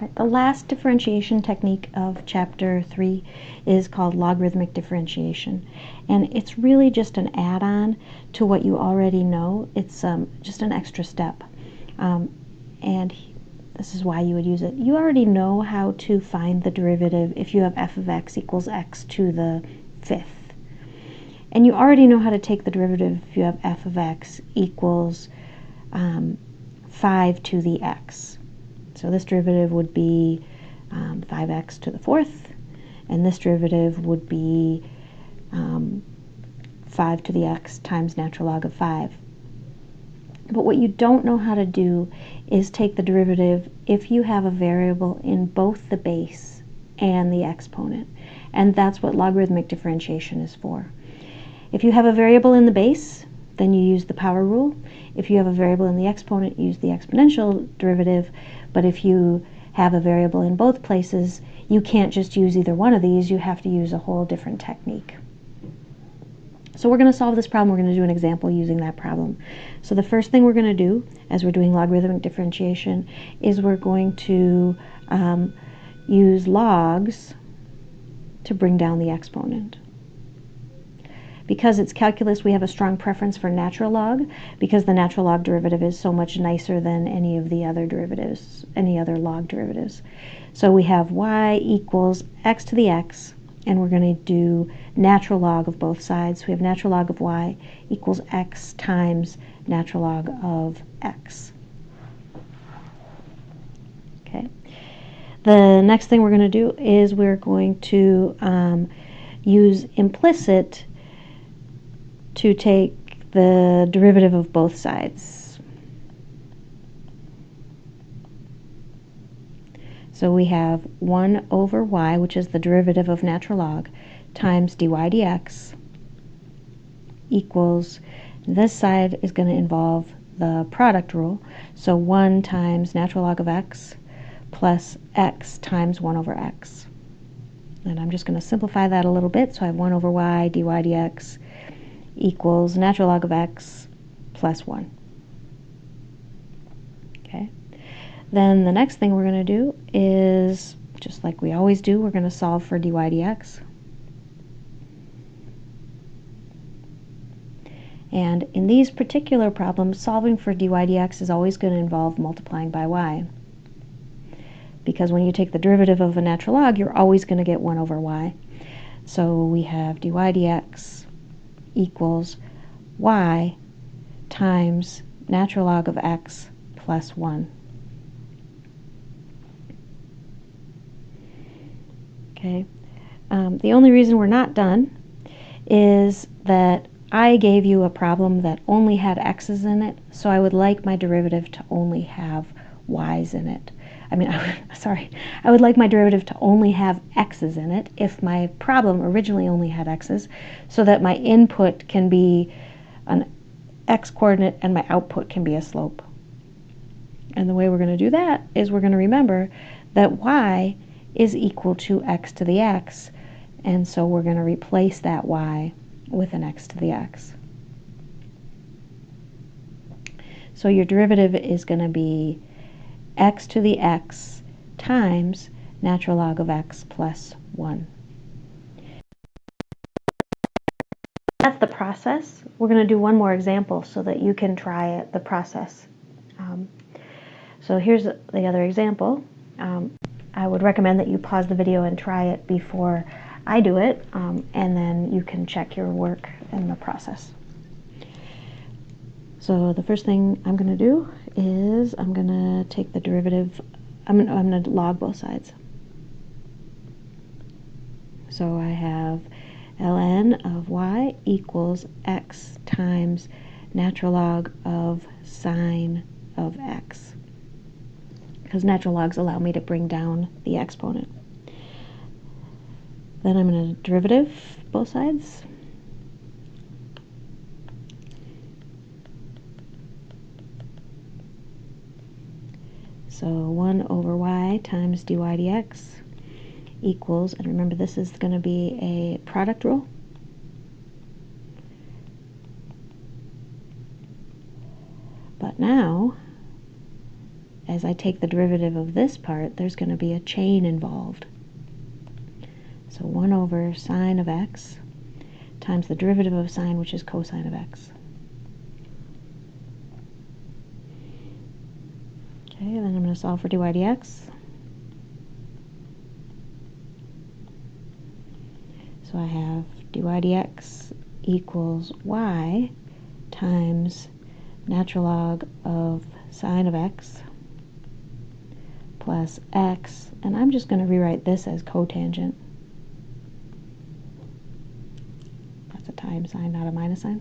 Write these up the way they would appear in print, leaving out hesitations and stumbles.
Right, the last differentiation technique of chapter 3 is called logarithmic differentiation, and it's really just an add-on to what you already know. It's just an extra step, and this is why you would use it. You already know how to find the derivative if you have f of x equals x to the fifth, and you already know how to take the derivative if you have f of x equals 5 to the x. So this derivative would be 5x to the fourth, and this derivative would be 5 to the x times natural log of 5. But what you don't know how to do is take the derivative if you have a variable in both the base and the exponent, and that's what logarithmic differentiation is for. If you have a variable in the base, then you use the power rule. If you have a variable in the exponent, use the exponential derivative. But if you have a variable in both places, you can't just use either one of these. You have to use a whole different technique. So we're going to solve this problem. We're going to do an example using that problem. So the first thing we're going to do, as we're doing logarithmic differentiation, is we're going to use logs to bring down the exponent. Because it's calculus, we have a strong preference for natural log, because the natural log derivative is so much nicer than any of the other derivatives, any other log derivatives. So we have y equals x to the x, and we're going to do natural log of both sides. We have natural log of y equals x times natural log of x. Okay. The next thing we're going to do is we're going to use implicit to take the derivative of both sides. So we have 1 over y, which is the derivative of natural log, times dy dx equals, this side is going to involve the product rule, so 1 times natural log of x plus x times 1 over x. And I'm just going to simplify that a little bit, so I have 1 over y dy dx equals natural log of x plus 1. Okay. Then the next thing we're going to do is, just like we always do, we're going to solve for dy dx. And in these particular problems, solving for dy dx is always going to involve multiplying by y. Because when you take the derivative of a natural log, you're always going to get 1 over y. So we have dy dx equals y times natural log of x plus 1. Okay. The only reason we're not done is that I gave you a problem that only had x's in it, so I would like my derivative to only have y's in it. I would like my derivative to only have x's in it if my problem originally only had x's, so that my input can be an x coordinate and my output can be a slope. And the way we're going to do that is we're going to remember that y is equal to x to the x, and so we're going to replace that y with an x to the x. So your derivative is going to be x to the x times natural log of x plus 1. That's the process. We're going to do one more example so that you can try it, the process. So here's the other example. I would recommend that you pause the video and try it before I do it, and then you can check your work in the process. So the first thing I'm going to do is I'm going to take the derivative, I'm going to log both sides. So I have ln of y equals x times natural log of sine of x, because natural logs allow me to bring down the exponent. Then I'm going to derivative both sides. So 1 over y times dy dx equals, and remember this is going to be a product rule. But now as I take the derivative of this part, there's going to be a chain involved. So 1 over sine of x times the derivative of sine, which is cosine of x. Okay, and then I'm going to solve for dy dx. So I have dy dx equals y times natural log of sine of x plus x, and I'm just going to rewrite this as cotangent. That's a times sign, not a minus sign.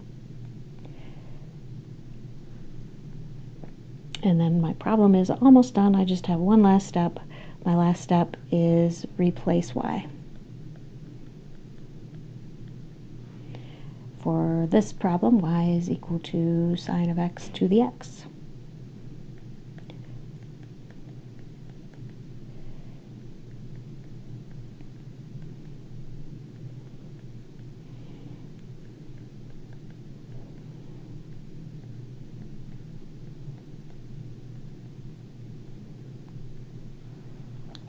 And then my problem is almost done. I just have one last step. My last step is replace y. For this problem, y is equal to sine of x to the x.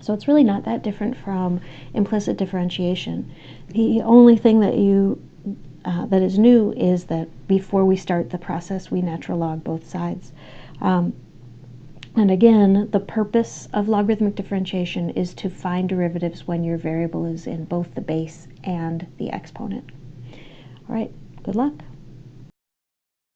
So it's really not that different from implicit differentiation. The only thing that is new is that before we start the process, we natural log both sides. And again, the purpose of logarithmic differentiation is to find derivatives when your variable is in both the base and the exponent. All right, good luck.